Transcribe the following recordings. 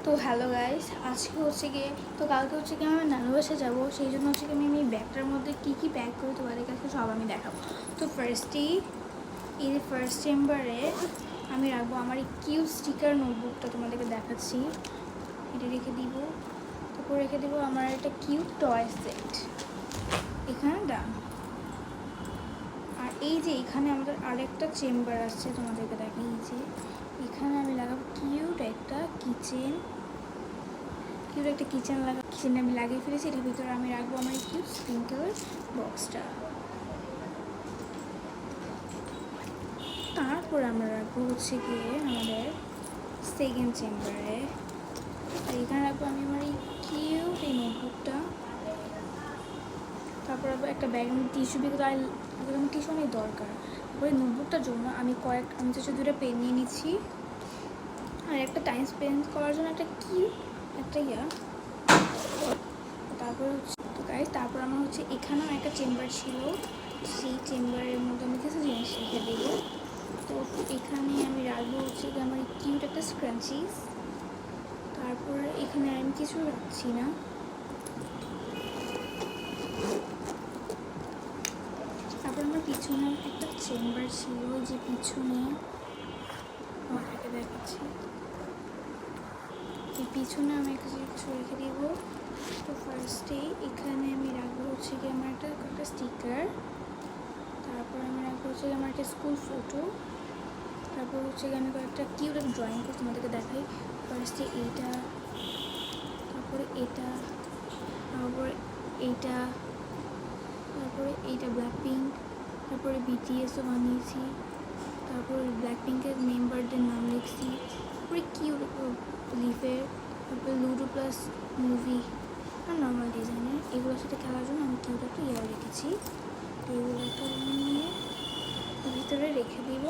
তো hello guys, আজকে হচ্ছে গিয়ে তো কালকে হচ্ছে গিয়ে আমি নানু বাসা যাবো, সেই জন্য হচ্ছে গিয়ে আমি ব্যাগটার মধ্যে কী কী প্যাক করি তোমাদের কাছে সব আমি দেখাবো। তো ফার্স্টেই এই যে ফার্স্ট চেম্বারে আমি রাখবো আমার এই কিউ স্টিকার নোটবুকটা, তোমাদেরকে দেখাচ্ছি। এটা রেখে দিব, তারপর রেখে দেবো আমার একটা কিউট টয় সেট এখানে ডান। আর এই যে এখানে আমাদের আরেকটা চেম্বার আসছে, তোমাদেরকে দেখাই। এই যে এখানে আমি লাগাবো কিউট একটা কিচেন কিচেনে আমি লাগিয়ে ফেলেছি। এটার ভিতরে আমি রাখবো আমার কিউট স্প্রিঙ্কলার বক্সটা। তারপর আমরা রাখবো হচ্ছে গিয়ে আমাদের সেকেন্ড চেম্বারে, আর এখানে রাখবো আমি আমার এই কিউট এই নোটবুকটা। তারপর রাখবো একটা ব্যাগ, আমি টিস্যু, বিকজ আমার টিস্যু অনেক দরকার। তারপরে নোটবুকটার জন্য আমি হচ্ছে দুটো পেন নিয়ে নিচ্ছি, আর একটা টাইম স্পেন্ড করার জন্য একটা তারপর হচ্ছে তো গাইস, তারপর আমার হচ্ছে এখানেও একটা চেম্বার ছিল, সেই চেম্বারের মধ্যে আমি কিছু জিনিস রেখে দেবো। তো এখানে আমি রাখবো হচ্ছে আমার কিউট একটা স্ক্রাঞ্চিস। তারপর এখানে আমি কিছু রাখছি না। তারপর আমার পিছনে একটা চেম্বার ছিল, যে পিছনে আমাকে দেখাচ্ছি, এই পিছনে আমি কিছু রেখে দিব। তো ফার্স্টেই এখানে আমি রাখবো হচ্ছে কি আমার একটা স্টিকার। তারপর আমি রাখবো হচ্ছে আমার একটা স্কুল ফটো। তারপর হচ্ছে আমি কয়েকটা কিউট ড্রয়িং করে তোমাদেরকে দেখাই। ফার্স্টে এইটা, তারপরে এটা, তারপরে এইটা, তারপরে এইটা ব্ল্যাক পিঙ্ক, তারপরে বিটিএসও বানিয়েছি, তারপরে ব্ল্যাক পিঙ্কের মেম্বারদের নাম লিখছি, তারপরে কিউট লিফের, তারপরে লুডো প্লাস মুভি আর নর্মাল ডিজাইনের। এগুলোর সাথে খেলার জন্য আমি কিউট একটা ইয়ার রেখেছি। তো এগুলো একটা নিয়ে ভিতরে রেখে দিব।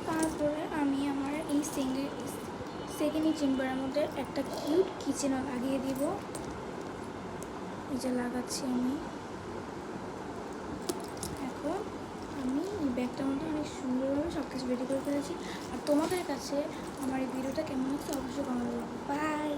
তারপরে আমি আমার এই সেকেন্ড চেম্বারের মধ্যে একটা কিউট কিচেনও লাগিয়ে দিব। এই যে লাগাচ্ছি আমি এখন। আমি এই ব্যাগটার মধ্যে অনেক সুন্দরভাবে সব কিছু রেডি করে ফেলেছি। আর তোমাদের কাছে আমার এই ভিডিওটা কেমন হচ্ছে অবশ্যই কমেন্ট করবো। বাই।